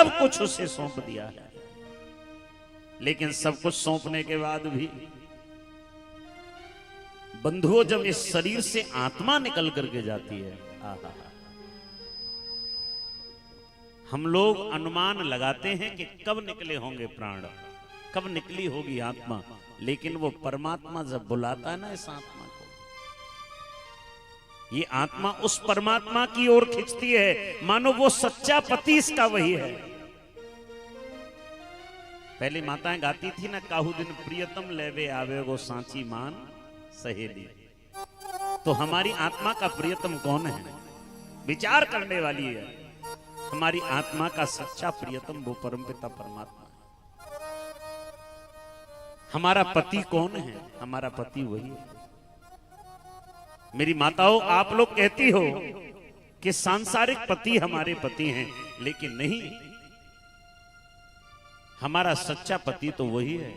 सब कुछ उसे सौंप दिया है। लेकिन सब कुछ सौंपने के बाद भी बंधुओं, जब इस शरीर से आत्मा निकल करके जाती है, आहा, हम लोग अनुमान लगाते हैं कि कब निकले होंगे प्राण, कब निकली होगी आत्मा, लेकिन वो परमात्मा जब बुलाता है ना इस आत्मा को, ये आत्मा उस परमात्मा की ओर खींचती है, मानो वो सच्चा पति इसका वही है। पहले माताएं गाती थी ना, काहू दिन प्रियतम लेवे आवे गो सांची मान सहेली। तो हमारी आत्मा का प्रियतम कौन है? विचार करने वाली है। हमारी आत्मा का सच्चा प्रियतम वो परमपिता परमात्मा है। हमारा पति कौन है? हमारा पति वही है। मेरी माताओं, आप लोग कहती हो कि सांसारिक पति हमारे पति हैं, लेकिन नहीं, हमारा सच्चा पति तो वही है।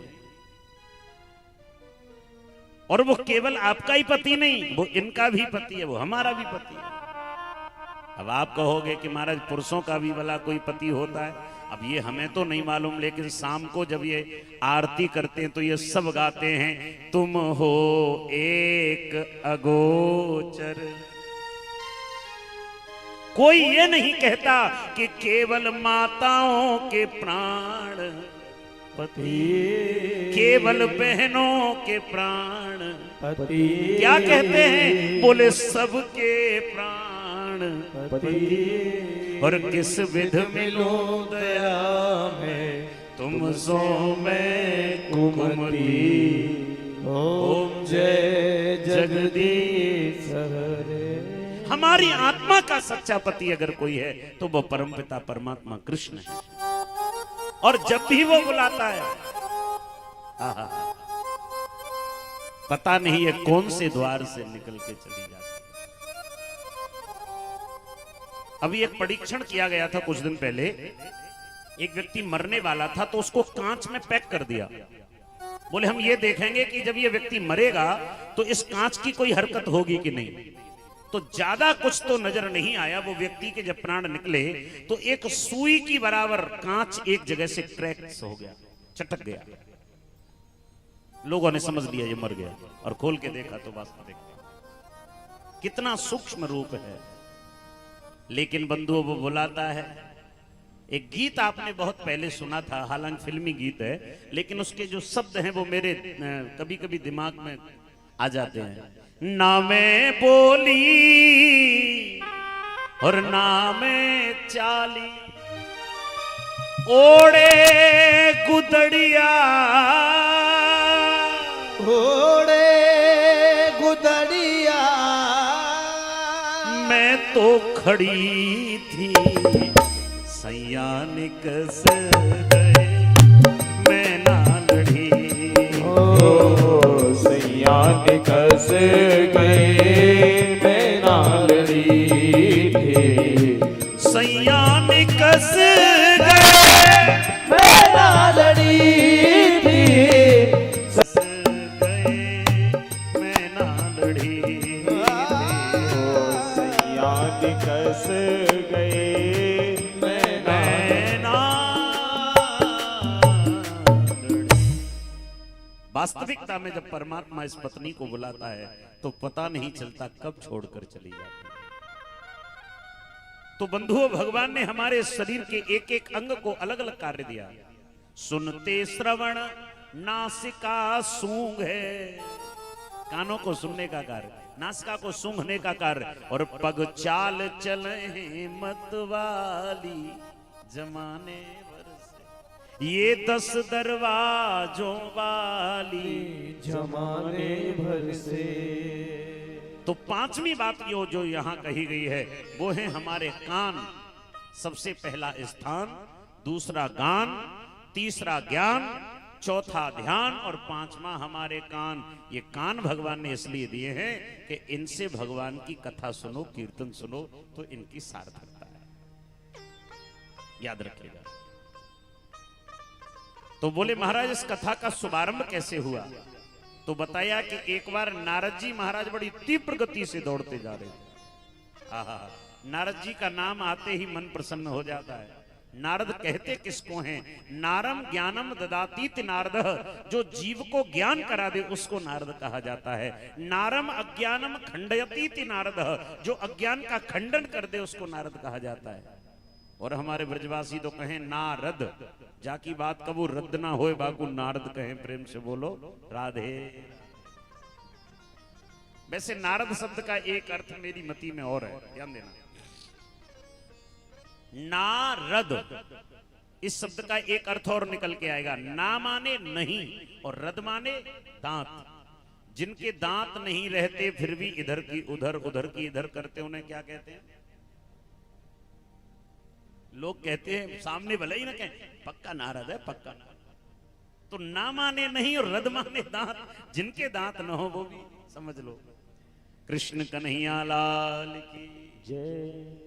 और वो केवल आपका ही पति नहीं, वो इनका भी पति है, वो हमारा भी पति है। अब आप कहोगे कि महाराज पुरुषों का भी भला कोई पति होता है? अब ये हमें तो नहीं मालूम, लेकिन शाम को जब ये आरती करते हैं तो ये सब गाते हैं, तुम हो एक अगोचर। कोई ये नहीं कहता कि केवल माताओं के प्राण पति, केवल बहनों के प्राण पति। क्या कहते हैं? बोले सबके प्राण पति। और किस विध मिलो दया में तुम सो मैं कुमति। ओम जय जगदीश हरे। हमारी आत्मा का सच्चा पति अगर कोई है तो वो परमपिता परमात्मा कृष्ण है। और जब भी वो बुलाता है, पता नहीं है कौन से द्वार से निकल के चली जाती है। अभी एक परीक्षण किया गया था कुछ दिन पहले, एक व्यक्ति मरने वाला था तो उसको कांच में पैक कर दिया। बोले हम ये देखेंगे कि जब ये व्यक्ति मरेगा तो इस कांच की कोई हरकत होगी कि नहीं। तो ज्यादा कुछ तो नजर नहीं आया। वो व्यक्ति के जब प्राण निकले तो एक सुई की बराबर कांच एक जगह से क्रैक हो गया, चटक गया। लोगों ने समझ लिया ये मर गया, और खोल के देखा तो वास्तविक कितना सूक्ष्म रूप है। लेकिन बंधुओं वो बुलाता है। एक गीत आपने बहुत पहले सुना था, हालांकि फिल्मी गीत है, लेकिन उसके जो शब्द हैं वो मेरे कभी कभी दिमाग में आ जाते हैं। ना मैं बोली और ना मैं चाली, ओड़े गुदड़िया ओड़े गुदड़िया, मैं तो खड़ी थी सैया निकस गए, मैं ना लड़ी। ओ सैया निकस गए, मैं ना लड़ी थी। सैया निकस गए, मैं ना लड़ी थी। मैं ना लड़ी थी। सैया निकस गए, वास्तविकता में जब परमात्मा इस पत्नी को बुलाता है तो पता नहीं चलता कब छोड़कर चली जाती है। तो बंधुओं, भगवान ने हमारे शरीर के एक एक अंग को अलग अलग कार्य दिया। सुनते श्रवण, नासिका सूंघ है, कानों को सुनने का कार्य, नासिका को सूंघने का कार्य, और पग चाल चले मतवाली जमाने ये 10 दरवाजों वाली जमाने भर से। तो पांचवी बात जो यहां कही गई है वो है हमारे कान। सबसे पहला स्थान, दूसरा गान, तीसरा ज्ञान, चौथा ध्यान, और पांचवा हमारे कान। ये कान भगवान ने इसलिए दिए हैं कि इनसे भगवान की कथा सुनो, कीर्तन सुनो तो इनकी सार्थकता है। याद रखिएगा। तो बोले महाराज इस कथा का शुभारंभ कैसे हुआ? तो बताया कि एक बार नारद जी महाराज बड़ी तीव्र गति से दौड़ते जा रहे थे। नारद जी का नाम आते ही मन प्रसन्न हो जाता है। नारद कहते किसको हैं? नारम ज्ञानम ददातीति नारद, जो जीव को ज्ञान करा दे उसको नारद कहा जाता है। नारम अज्ञानम खंडयतीति नारद, जो अज्ञान का खंडन कर दे उसको नारद कहा जाता है। और हमारे ब्रजवासी तो कहें नारद, जाकी बात कबू रद्द ना होए, बाकू नारद कहें, प्रेम से बोलो राधे। वैसे नारद शब्द का एक अर्थ मेरी मति में और है, ध्यान देना। नारद इस शब्द का एक अर्थ और निकल के आएगा। ना माने नहीं और रद माने दांत। जिनके दांत नहीं रहते फिर भी इधर की उधर उधर की इधर करते, उन्हें क्या कहते हैं? लोग कहते हैं सामने भले ही ना कहें पक्का नारद है, पक्का नारद। तो ना माने नहीं और रद माने दांत, जिनके दांत न हो वो भी समझ लो। कृष्ण कन्हैया लाल की जय।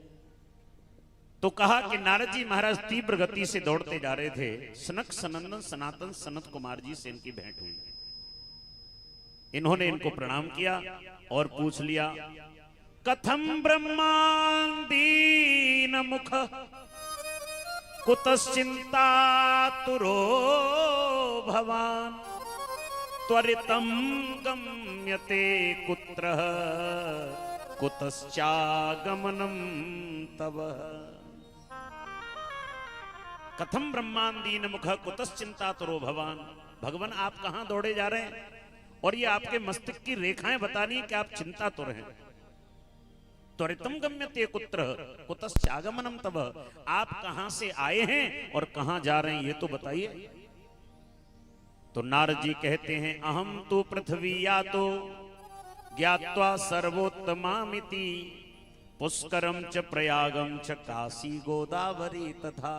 तो कहा कि नारद जी महाराज तीव्र गति से दौड़ते जा रहे थे। सनक सनंदन सनातन सनत कुमार जी से इनकी भेंट हुई। इन्होंने इनको प्रणाम किया और पूछ लिया, कथम ब्रह्मांदीन मुख कुतश्चिंता तुरो भवान त्वरितम गम्यते कुत्र कुतश्चागमनम तव। कथम ब्रह्मांदीन मुख कुतश्चिंता तुरो भवान, भगवान आप कहां दौड़े जा रहे हैं? और ये आपके मस्तिष्क की रेखाएं बतानी है कि आप चिंता तुर हैं। त्वरितम गम्यते कुत्र कुतश्चागमनम तव, आप कहां से आए हैं और कहां जा रहे हैं ये तो बताइए। तो नारद जी कहते हैं, अहम तो पृथ्वी या तो ज्ञात्वा सर्वोत्तमामिति पुष्करम च प्रयागम च काशी गोदावरी तथा।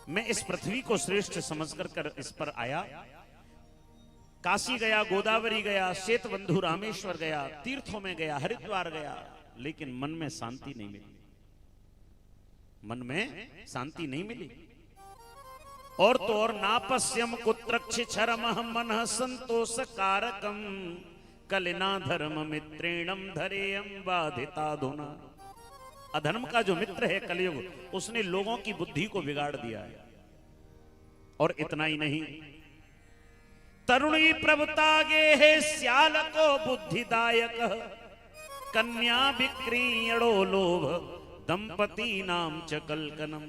मैं इस पृथ्वी को श्रेष्ठ समझकर कर इस पर आया। काशी गया, गोदावरी गया, श्वेतबंधु रामेश्वर गया, तीर्थों में गया, हरिद्वार गया, लेकिन मन में शांति नहीं मिली। मन में शांति नहीं मिली। और तो और नापस्यम कुत्रक्षरमहं मनः संतोष कारकम कलिना धर्म मित्रेणम धरेयम बाधिताधुना। अधर्म का जो मित्र है कलयुग, उसने लोगों की बुद्धि को बिगाड़ दिया है। और इतना ही नहीं, तरुणी प्रभुतागे है श्याल को बुद्धिदायक कन्या विक्रीणो लोभ दंपति नाम च कलकनम।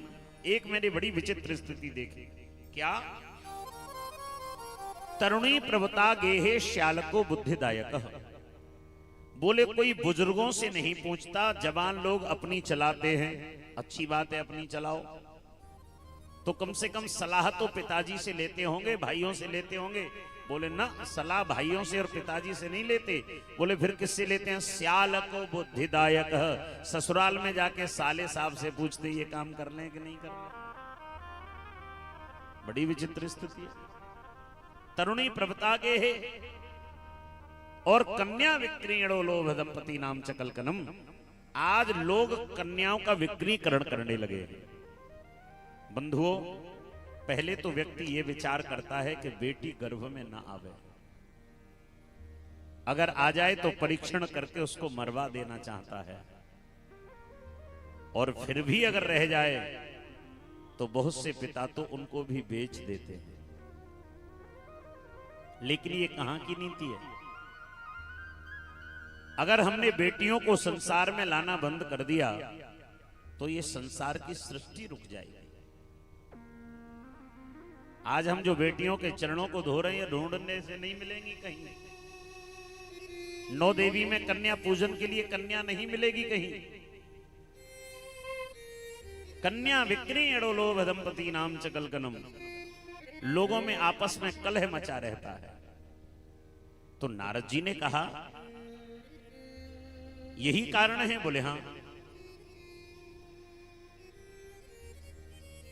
एक मैंने बड़ी विचित्र स्थिति देखी। क्या? तरुणी प्रभुता गेहे श्याल को बुद्धिदायक। बोले कोई बुजुर्गों से नहीं पूछता, जवान लोग अपनी चलाते हैं। अच्छी बात है, अपनी चलाओ, तो कम से कम सलाह तो पिताजी से लेते होंगे, भाइयों से लेते होंगे। बोले ना, सलाह भाइयों से और पिताजी से नहीं लेते। बोले फिर किससे लेते हैं? श्याल को बुद्धिदायक। ससुराल में जाके साले साहब से पूछते ये काम कर लें कि नहीं कर लें। बड़ी विचित्र स्थिति है। तरुणी प्रभुता के है और कन्या विक्रीणो लोभ दंपति नाम च कलकनम। आज लोग कन्याओं का विक्रीकरण करने लगे। बंधुओं, पहले तो व्यक्ति ये विचार करता है कि बेटी गर्भ में ना आवे, अगर आ जाए तो परीक्षण करके उसको मरवा देना चाहता है, और फिर भी अगर रह जाए तो बहुत से पिता तो उनको भी बेच देते हैं। लेकिन ये कहां की नीति है? अगर हमने बेटियों को संसार में लाना बंद कर दिया तो ये संसार की सृष्टि रुक जाएगी। आज हम जो बेटियों के चरणों को धो रहे हैं, ढूंढने से नहीं मिलेंगी कहीं। नौ देवी में कन्या पूजन के लिए कन्या नहीं मिलेगी कहीं। कन्या विक्रीणो लोभ दंपति नाम च कलकनम। लोगों में आपस में कलह मचा रहता है। तो नारद जी ने कहा यही कारण है। बोले हां।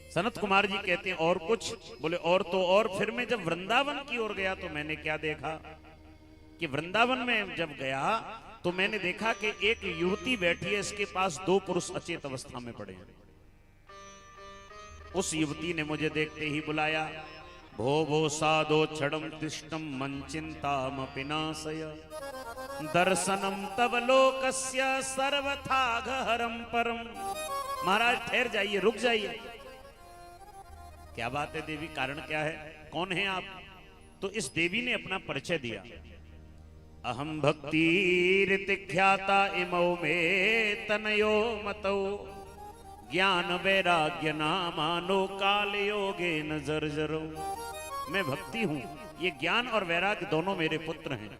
सनत कुमार जी कहते हैं और कुछ? बोले और तो और फिर मैं जब वृंदावन की ओर गया तो मैंने क्या देखा कि वृंदावन में जब गया तो मैंने देखा कि एक युवती बैठी है, इसके पास दो पुरुष अचेत अवस्था में पड़े हैं। उस युवती ने मुझे देखते ही बुलाया, भो भो साधो छड़म तिष्टम मन चिंतामपि नाशय दर्शनम तव लोकस्य सर्वथा गहरम परम महाराज ठहर जाइए, रुक जाइए। क्या बात है देवी, कारण क्या है, कौन है आप? तो इस देवी ने अपना परिचय दिया। अहम भक्तिरितिख्याता इमौ में तनयो मतो ज्ञान वैराग्य नामानो काल योगे न जर्जरो। मैं भक्ति हूं, ये ज्ञान और वैराग्य दोनों मेरे पुत्र हैं।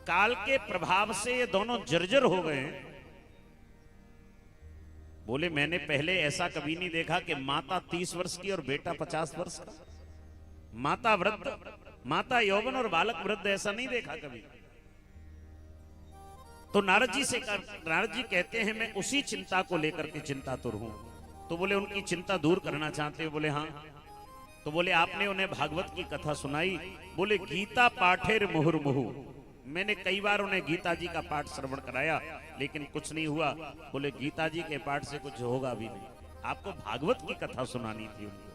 काल के प्रभाव से ये दोनों जर्जर हो गए हैं। बोले मैंने पहले ऐसा कभी नहीं देखा कि माता 30 वर्ष की और बेटा 50 वर्ष का। माता वृद्ध, माता यौवन और बालक वृद्ध, ऐसा नहीं देखा कभी। तो नारद जी कहते हैं मैं उसी चिंता को लेकर के चिंतातुर हूं। तो बोले उनकी चिंता दूर करना चाहते हो? बोले हाँ। तो बोले आपने उन्हें भागवत की कथा सुनाई? बोले गीता पाठेर मुहुर्मुहु, मैंने कई बार उन्हें गीता जी का पाठ श्रवण कराया लेकिन कुछ नहीं हुआ। बोले गीता जी के पाठ से कुछ होगा भी नहीं, आपको भागवत की कथा सुनानी थी उनको।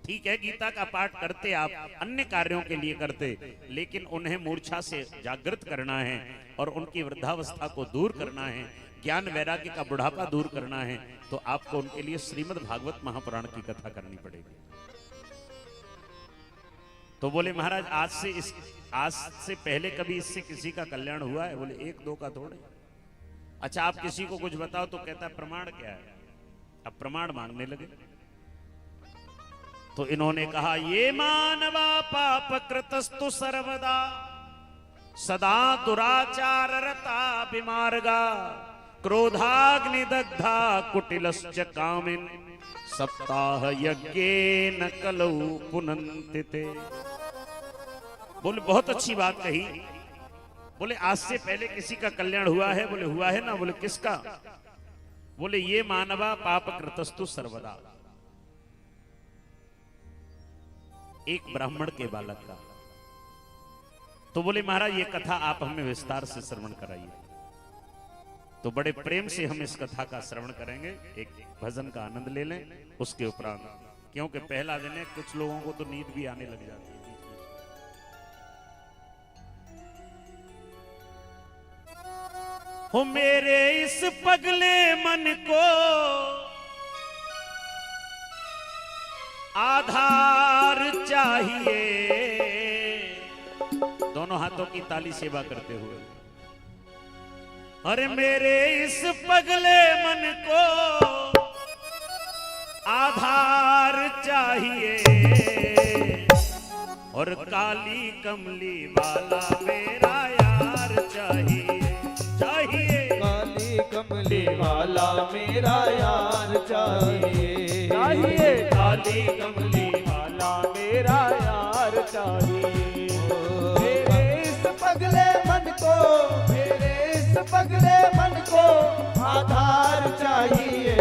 ठीक है, गीता का पाठ करते आप, अन्य कार्यों के लिए करते, लेकिन उन्हें मूर्छा से जागृत करना है और उनकी वृद्धावस्था को दूर करना है, ज्ञान वैराग्य का बुढ़ापा दूर करना है, तो आपको उनके लिए श्रीमद् भागवत महापुराण की कथा करनी पड़ेगी। तो बोले महाराज आज से पहले कभी इससे किसी का कल्याण हुआ है? बोले एक दो का थोड़े। अच्छा आप किसी को कुछ बताओ तो कहता है प्रमाण क्या है? अब प्रमाण मांगने लगे। तो इन्होंने कहा ये मानवा पाप कृतस्तु सर्वदा सदा दुराचार रता विमार्गा क्रोधाग्निदग्धा कुटिलश्च कामिन सप्ताह यज्ञेन कलौ पुनन्तिते। बोले बहुत अच्छी बात कही। बोले आज से पहले किसी का कल्याण हुआ है? बोले हुआ है ना। बोले किसका? बोले ये मानवा पाप कृतस्तु सर्वदा, एक ब्राह्मण के बालक का। तो बोले महाराज ये कथा आप हमें विस्तार से श्रवण कराइए। तो बड़े प्रेम से हम इस कथा का श्रवण करेंगे, एक भजन का आनंद ले लें उसके उपरांत, क्योंकि पहला दिन है, कुछ लोगों को तो नींद भी आने लग जाती है। हो मेरे इस पगले मन को आधार चाहिए। दोनों हाथों की ताली सेवा करते हुए, अरे मेरे इस पगले मन को आधार चाहिए और काली कमली वाला मेरा यार चाहिए। काली कमली वाला मेरा यार चाहिए, चाहिए काली कमली वाला मेरा यार चाहिए। मेरे इस पगले मन को, मेरे इस पगले मन को आधार चाहिए,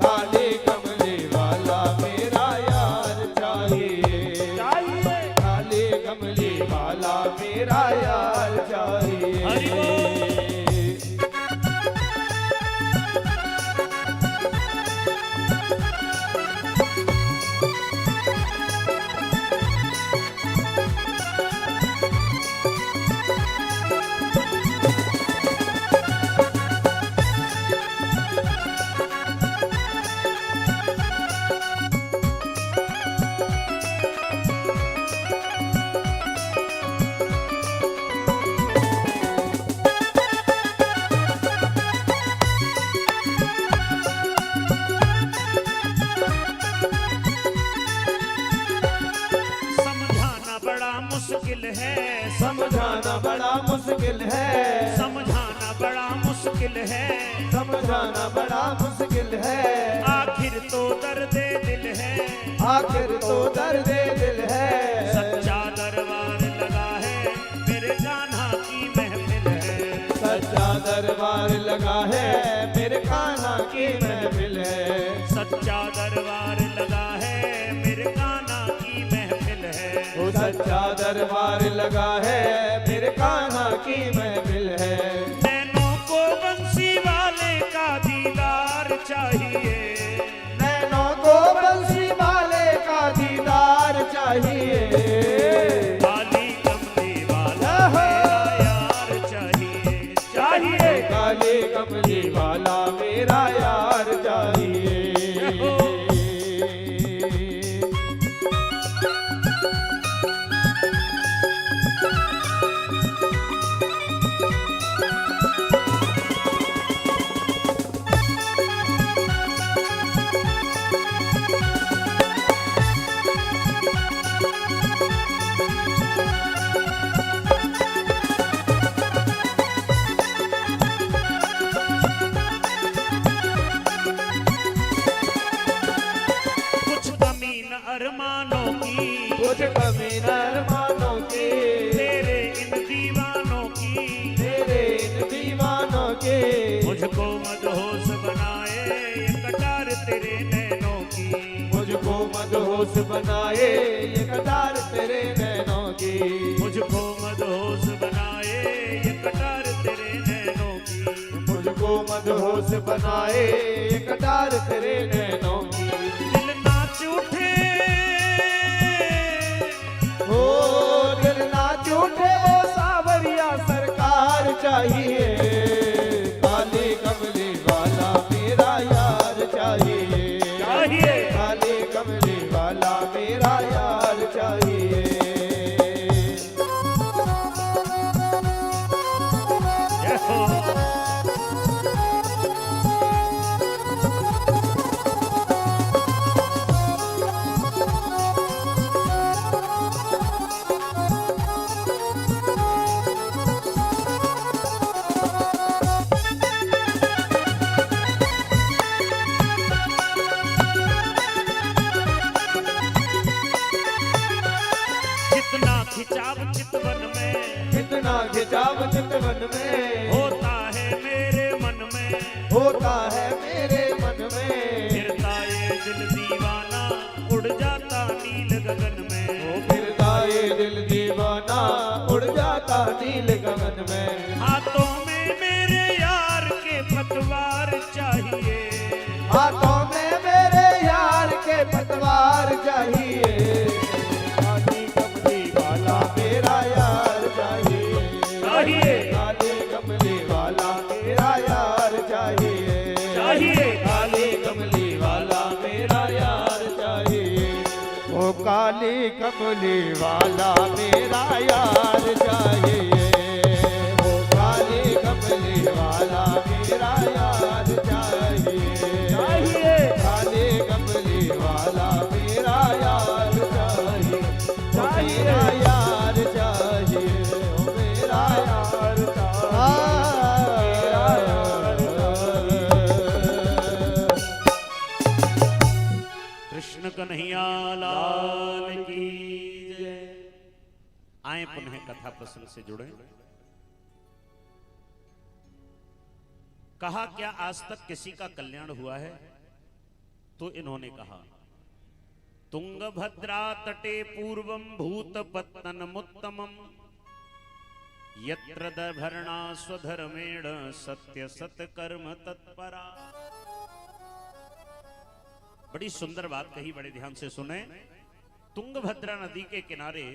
काली कमली वाला मेरा यार चाहिए, चाहिए काली कमली वाला मेरा यार चाहिए। समझाना बड़ा मुश्किल है, समझाना बड़ा मुश्किल है, समझाना बड़ा मुश्किल है। आखिर तो दर्द दिल है, आखिर तो दर्द दिल है। सच्चा दरबार लगा है मेरे कान्हा की महफिल है, सच्चा दरबार लगा है मेरे कान्हा की महफिल है, सच्चा दरबार लगा है मेरे कान्हा की महफिल है। वो सच्चा दरबार लगा है मेरे कान्हा की महफिल है। नैनों को बंसी वाले का दीदार चाहिए, नैनों को बंसी वाले का दीदार चाहिए, काली कमली वाला मेरा यार चाहिए, चाहिए काली कमली वाला मेरा यार कुछ कमी न अरमानों की, तेरे इन दीवानों की, तेरे इन दीवानों की। मुझको मदहोश बनाए ये कटार तेरे नैनों की, मुझको मदहोश बनाए ये कटार तेरे नैनों की, मुझको मदहोश बनाए ये कटार तेरे नैनों की, मुझको मदहोश बनाए ये कटार तेरे नैनों की। दिल नाच उठे हो दिल नाच उठे वो सावरिया सरकार चाहिए, काली कमली वाला मेरा यार चाहिए, चाहिए। काली कमली वाला मेरा यार चाहिए। जय हो। जितना खिंचाव चितवन में इतना खिंचाव चितवन में होता है मेरे मन में, होता है मेरे मन में, फिरता ये दिल दीवाना उड़ जाता नील गगन में, वो फिरता ये दिल दीवाना उड़ जाता नील गगन में। हाथों में मेरे यार के पतवार चाहिए, हाथों में मेरे यार के पतवार चाहिए, काली कमली वाला मेरा यार चाहिए, चाहिए। काली कमली वाला मेरा यार चाहिए, चाहिए। काली कमली वाला मेरा यार चाहिए, वो काली कमली वाला मेरा यार चाहिए, वो काली कमली वाला मेरा यार चाहिए, चाहिए। काली कमली वाला मेरा यार चाहिए, मेरा यार चाहिए, ओ मेरा यार चाहिए, मेरा यार चाहिए। कृष्ण कन्हैया लाल की जय। आए पुनः कथा प्रसंग से जुड़े। कहा क्या आज तक किसी का कल्याण हुआ है? तो इन्होंने कहा तुंगभद्रा तटे पूर्वम भूतपत्तनमुत्तमम् यत्र दभरणा स्वधर्मेण सत्य सत्कर्म तत्परा। बड़ी सुंदर बात कही, बड़े ध्यान से सुने। तुंगभद्रा नदी के किनारे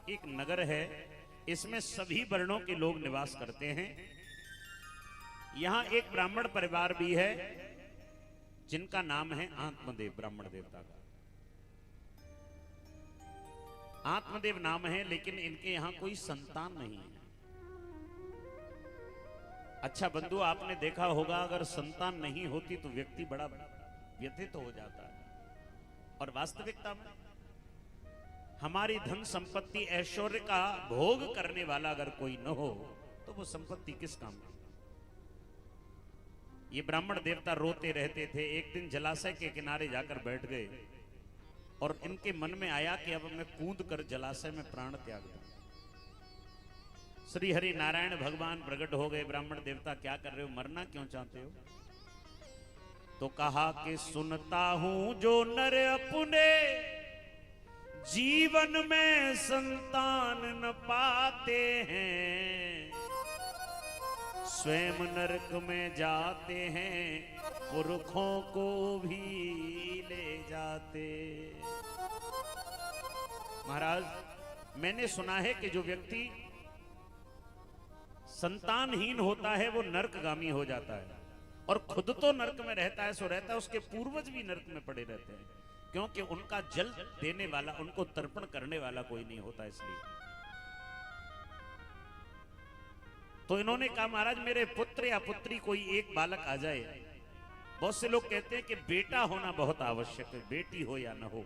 एक नगर है, इसमें सभी वर्णों के लोग निवास करते हैं। यहां एक ब्राह्मण परिवार भी है जिनका नाम है आत्मदेव, ब्राह्मण देवता का आत्मदेव नाम है, लेकिन इनके यहां कोई संतान नहीं है। अच्छा बंधु, आपने देखा होगा अगर संतान नहीं होती तो व्यक्ति बड़ा व्यथित हो जाता है। और वास्तविकता में हमारी धन संपत्ति ऐश्वर्य का भोग करने वाला अगर कोई न हो तो वो संपत्ति किस काम की? ये ब्राह्मण देवता रोते रहते थे। एक दिन जलाशय के किनारे जाकर बैठ गए और इनके मन में आया कि अब मैं कूद कर जलाशय में प्राण त्याग दूं। श्री हरि नारायण भगवान प्रकट हो गए। ब्राह्मण देवता क्या कर रहे हो, मरना क्यों चाहते हो? तो कहा कि सुनता हूं जो नर अपने जीवन में संतान न पाते हैं, स्वयं नरक में जाते हैं, पुरखों को भी ले जाते। महाराज, मैंने सुना है कि जो व्यक्ति संतानहीन होता है वो नरकगामी हो जाता है, और खुद तो नरक में रहता है, सो रहता है, उसके पूर्वज भी नरक में पड़े रहते हैं, क्योंकि उनका जल देने वाला, उनको तर्पण करने वाला कोई नहीं होता। इसलिए तो इन्होंने कहा महाराज मेरे पुत्र या पुत्री कोई एक बालक आ जाए। बहुत से लोग कहते हैं कि बेटा होना बहुत आवश्यक है, बेटी हो या ना हो।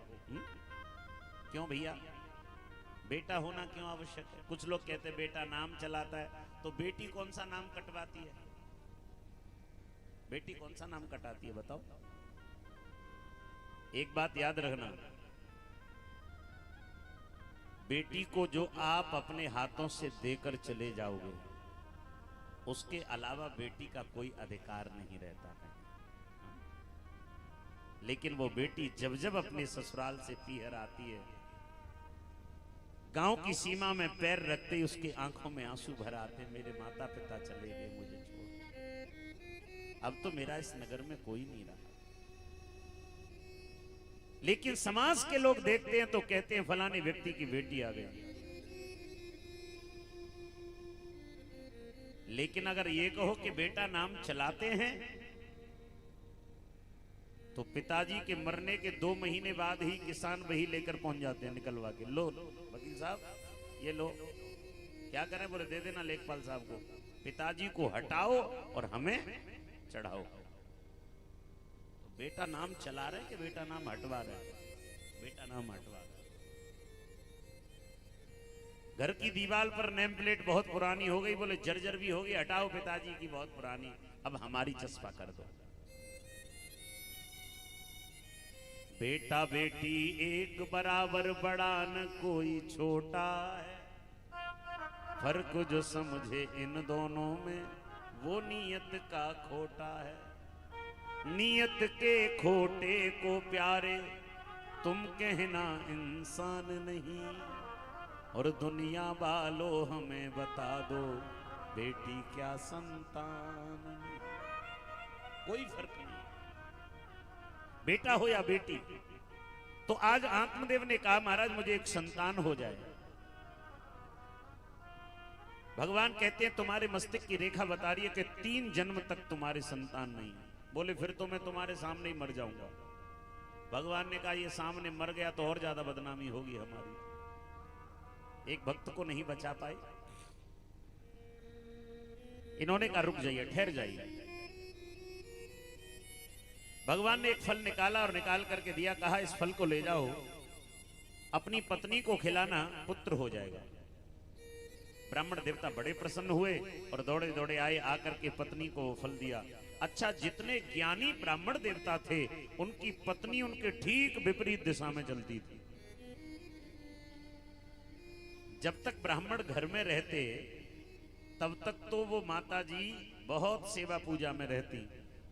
क्यों भैया, बेटा होना क्यों आवश्यक है? कुछ लोग कहते हैं बेटा नाम चलाता है, तो बेटी कौन सा नाम कटवाती है? बेटी कौन सा नाम कटाती है बताओ? एक बात याद रखना, बेटी को जो आप अपने हाथों से देकर चले जाओगे, उसके अलावा बेटी का कोई अधिकार नहीं रहता है। लेकिन वो बेटी जब जब अपने ससुराल से पीहर आती है, गांव की सीमा में पैर रखते ही उसकी आंखों में आंसू भर आते, मेरे माता पिता चले गए मुझे छोड़, अब तो मेरा इस नगर में कोई नहीं रहा। लेकिन समाज के लोग देखते हैं तो कहते हैं फलाने व्यक्ति की बेटी आ गई। लेकिन अगर ये कहो कि बेटा नाम चलाते हैं, तो पिताजी के मरने के 2 महीने बाद ही किसान वही लेकर पहुंच जाते हैं निकलवा के, लो वकील साहब ये लो, क्या करें, बोले दे देना लेखपाल साहब को, पिताजी को हटाओ और हमें चढ़ाओ। तो बेटा नाम चला रहे कि बेटा नाम हटवा रहे? बेटा नाम हटवा रहे। घर की दीवार पर नेम प्लेट बहुत पुरानी हो गई, बोले जर्जर भी हो गई, हटाओ पिताजी की बहुत पुरानी, अब हमारी चस्पा कर दो। बेटा बेटी एक बराबर, बड़ा न कोई छोटा है, फर्क जो समझे इन दोनों में वो नियत का खोटा है। नियत के खोटे को प्यारे तुम कहना इंसान नहीं, और दुनिया वालों हमें बता दो बेटी क्या संतान नहीं। कोई फर्क नहीं, बेटा हो या बेटी। तो आज आत्मदेव ने कहा महाराज मुझे एक संतान हो जाए। भगवान कहते हैं तुम्हारे मस्तिष्क की रेखा बता रही है कि 3 जन्म तक तुम्हारे संतान नहीं है। बोले फिर तो मैं तुम्हारे सामने ही मर जाऊंगा। भगवान ने कहा ये सामने मर गया तो और ज्यादा बदनामी होगी हमारी। एक भक्त को नहीं बचा पाए, इन्होंने कहा रुक जाइए, ठहर जाइए। भगवान ने एक फल निकाला और निकाल करके दिया, कहा इस फल को ले जाओ, अपनी पत्नी को खिलाना, पुत्र हो जाएगा। ब्राह्मण देवता बड़े प्रसन्न हुए और दौड़े दौड़े आए, आकर के पत्नी को फल दिया। अच्छा, जितने ज्ञानी ब्राह्मण देवता थे उनकी पत्नी उनके ठीक विपरीत दिशा में चलती थी। जब तक ब्राह्मण घर में रहते तब तक तो वो माता जी बहुत सेवा पूजा में रहती,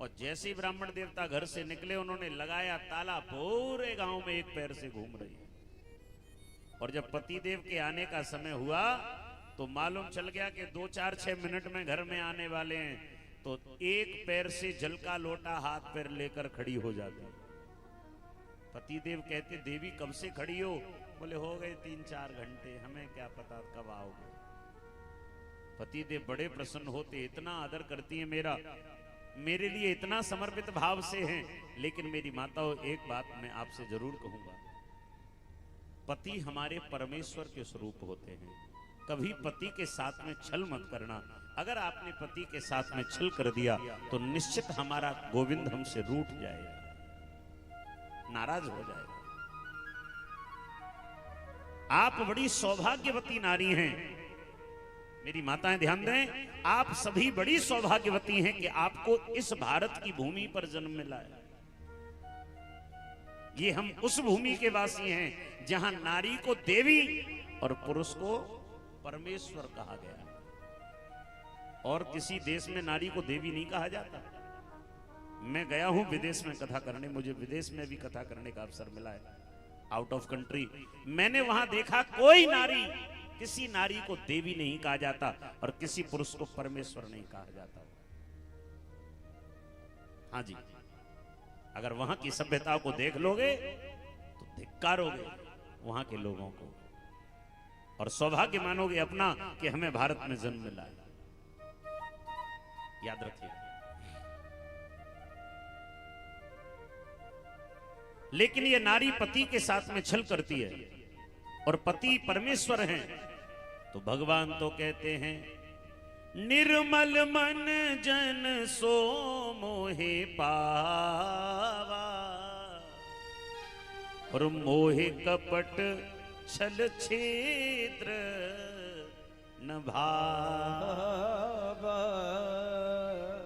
और जैसे ही ब्राह्मण देवता घर से निकले उन्होंने लगाया ताला, पूरे गांव में एक पैर से घूम रही। और जब पतिदेव के आने का समय हुआ तो मालूम चल गया कि 2, 4, 6 मिनट में घर में आने वाले हैं, तो एक पैर से जल का लोटा हाथ पैर लेकर खड़ी हो जाती। पतिदेव कहते देवी कब से खड़ी हो? बोले हो गए 3-4 घंटे, हमें क्या पता कब आओगे। पतिदेव बड़े प्रसन्न होते, इतना आदर करती है मेरा, मेरे लिए इतना समर्पित भाव से हैं। लेकिन मेरी माताओं, एक बात मैं आपसे जरूर कहूंगा, पति हमारे परमेश्वर के स्वरूप होते हैं। कभी पति के साथ में छल मत करना। अगर आपने पति के साथ में छल कर दिया तो निश्चित हमारा गोविंद हमसे रूठ जाएगा, नाराज हो जाएगा। आप बड़ी सौभाग्यवती नारी हैं, मेरी माताएं ध्यान दें, आप सभी बड़ी सौभाग्यवती हैं कि आपको इस भारत की भूमि पर जन्म मिला है। ये हम उस भूमि के वासी हैं जहां नारी को देवी और पुरुष को परमेश्वर कहा गया। और किसी देश में नारी को देवी नहीं कहा जाता। मैं गया हूं विदेश में कथा करने, मुझे विदेश में भी कथा करने का अवसर मिला है, आउट ऑफ कंट्री। मैंने वहां देखा कोई नारी, किसी नारी को देवी नहीं कहा जाता और किसी पुरुष को परमेश्वर नहीं कहा जाता। हाँ जी, अगर वहां की सभ्यता को देख लोगे तो धिक्कारोगे वहां के लोगों को, और सौभाग्य मानोगे अपना कि हमें भारत में जन्म मिला है। याद रखिए। लेकिन ये नारी पति के साथ में छल करती है और पति परमेश्वर हैं, तो भगवान तो कहते हैं निर्मल मन जन सो मोहे पावा, और मोहे कपट छल क्षेत्र न भावा।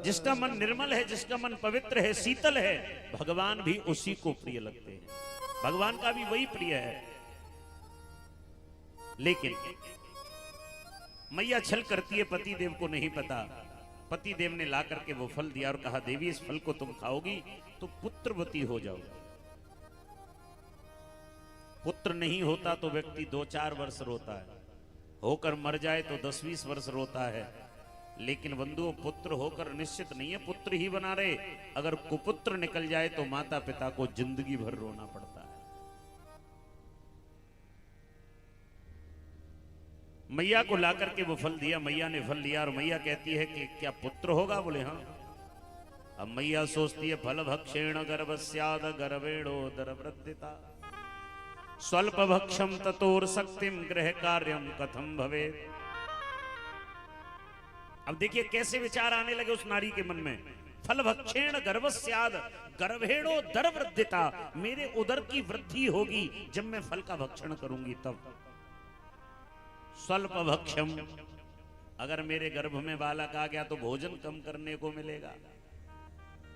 जिसका मन निर्मल है, जिसका मन पवित्र है, शीतल है, भगवान भी उसी को प्रिय लगते हैं। भगवान का भी वही प्रिय है। लेकिन मैया छल करती है, पति देव को नहीं पता। पति देव ने ला करके वो फल दिया और कहा देवी इस फल को तुम खाओगी तो पुत्रवती हो जाओगी। पुत्र नहीं होता तो व्यक्ति 2-4 वर्ष रोता है, होकर मर जाए तो 10-20 वर्ष रोता है, लेकिन बंधुओं पुत्र होकर निश्चित नहीं है पुत्र ही बना रहे। अगर कुपुत्र निकल जाए तो माता पिता को जिंदगी भर रोना पड़ता है। मैया को ला करके वो फल दिया, मैया ने फल लिया और मैया कहती है कि क्या पुत्र होगा? बोले हाँ। अब मैया सोचती है फल भक्षेण गर्भस्याद गर्भेणोदर वृद्धिता स्वल्प भक्षम ततोर शक्तिम गृह कार्यम कथम भवे। अब देखिए कैसे विचार आने लगे उस नारी के मन में। फल भक्षेण गर्भस्याद गर्भेणो दर वृद्धिता, मेरे उदर की वृद्धि होगी जब मैं फल का भक्षण करूंगी तब। स्वल्प भक्षम, अगर मेरे गर्भ में बालक आ गया तो भोजन कम करने को मिलेगा।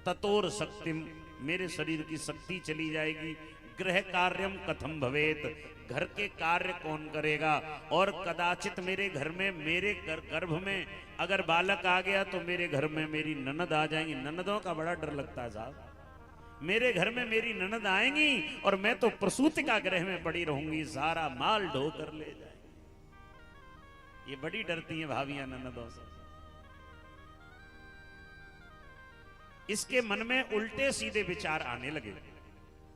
ततोर शक्तिम, मेरे शरीर की शक्ति चली जाएगी। गृह कार्यम कथम भवेत, घर के कार्य कौन करेगा? और कदाचित मेरे घर में मेरे गर्भ में अगर बालक आ गया तो मेरे घर में मेरी ननद आ जाएंगी। ननदों का बड़ा डर लगता है साहब। मेरे घर में मेरी ननद आएंगी और मैं तो प्रसूति का गृह में पड़ी रहूंगी, सारा माल ढो कर ले जाएंगी। ये बड़ी डरती हैं भाभियां ननदों से। इसके मन में उल्टे सीधे विचार आने लगे,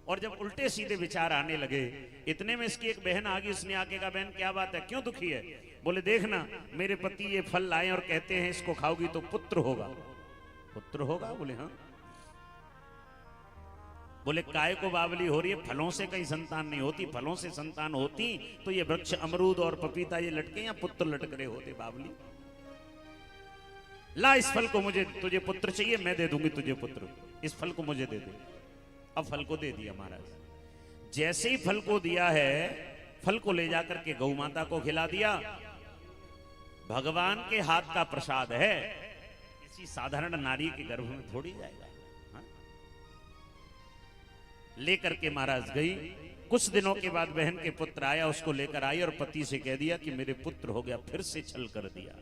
और जब उल्टे सीधे विचार आने लगे इतने में इसकी एक बहन आ गई। उसने आके कहा बहन क्या बात है, क्यों दुखी है? बोले देखना मेरे पति ये फल लाए और कहते हैं इसको खाओगी तो पुत्र होगा। पुत्र होगा? बोले हाँ। बोले काय को बावली हो रही है, फलों से कहीं संतान नहीं होती। फलों से संतान होती तो ये वृक्ष अमरूद और पपीता ये लटके या पुत्र लटक रहे होते। बावली ला इस फल को, मुझे तुझे पुत्र चाहिए, मैं दे दूंगी तुझे पुत्र, इस फल को मुझे दे दे। अब फल को दे दिया महाराज। जैसे ही फल को दिया है, फल को ले जाकर के गौ माता को खिला दिया। भगवान के हाथ का प्रसाद है, किसी साधारण नारी के गर्भ में थोड़ी जाएगा। हाँ? लेकर के महाराज गई। कुछ दिनों के बाद बहन के पुत्र आया, उसको लेकर आई और पति से कह दिया कि मेरे पुत्र हो गया। फिर से छल कर दिया।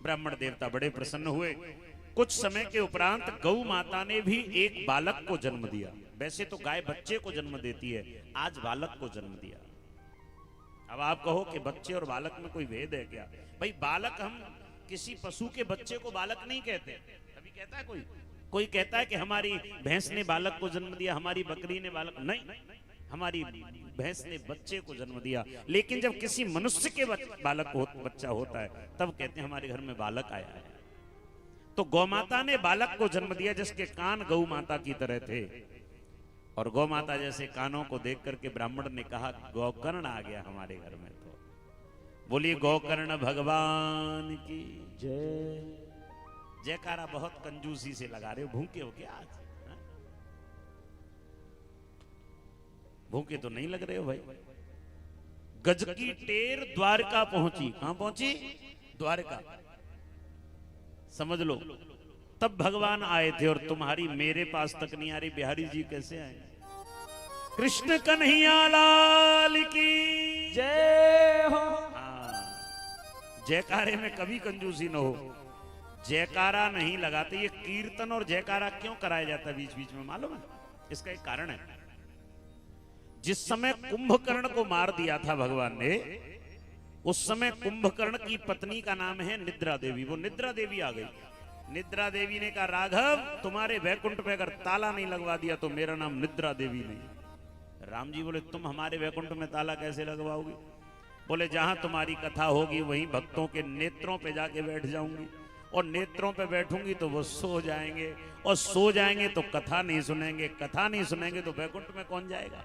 ब्राह्मण देवता बड़े प्रसन्न हुए। कुछ समय के उपरांत गौ माता ने भी एक बालक को जन्म दिया। वैसे तो गाय बच्चे को जन्म देती है, आज बालक को जन्म दिया। अब आप कहो कि बच्चे और बालक में कोई भेद है क्या? भाई बालक, हम किसी पशु के बच्चे को बालक नहीं कहते। कभी कहता है कोई कहता है कि हमारी भैंस ने बालक को जन्म दिया, हमारी बकरी ने बालक, नहीं, हमारी भैंस ने बच्चे को जन्म दिया। लेकिन जब किसी मनुष्य के बच्चा होता है तब कहते हैं हमारे घर में बालक आया है। तो गौ माता ने बालक को जन्म दिया जिसके कान गौ माता की तरह थे। और गौ माता जैसे कानों को देख करके ब्राह्मण ने कहा गौकर्ण आ गया हमारे घर में। तो बोलिए गौकर्ण भगवान की जय। जयकारा बहुत कंजूसी से लगा रहे हो, भूखे हो क्या आज? हा? भूखे तो नहीं लग रहे हो भाई। गज की टेर द्वारका पहुंची। कहां पहुंची? द्वारका। समझ लो तब भगवान आए थे और तुम्हारी मेरे पास तक नहीं आ रही। बिहारी जी कैसे आए? कृष्ण कन्हैया लाल की जय हो। हाँ, जयकारे में कभी कंजूसी न हो। जयकारा नहीं लगाते। ये कीर्तन और जयकारा क्यों कराया जाता है बीच बीच में, मालूम है? इसका एक कारण है। जिस समय कुंभकर्ण को मार दिया था भगवान ने, उस समय कुंभकर्ण की पत्नी का नाम है निद्रा देवी। वो निद्रा देवी आ गई। निद्रा देवी ने कहा राघव तुम्हारे वैकुंठ पे अगर ताला नहीं लगवा दिया तो मेरा नाम निद्रा देवी नहीं। राम जी बोले तुम हमारे वैकुंठ में ताला कैसे लगवाओगी? बोले जहां तुम्हारी कथा होगी वहीं भक्तों के नेत्रों पे जाके बैठ जाऊंगी, और नेत्रों पे बैठूंगी तो वो सो जाएंगे, और सो जाएंगे तो कथा नहीं सुनेंगे, कथा नहीं सुनेंगे तो वैकुंठ में कौन जाएगा?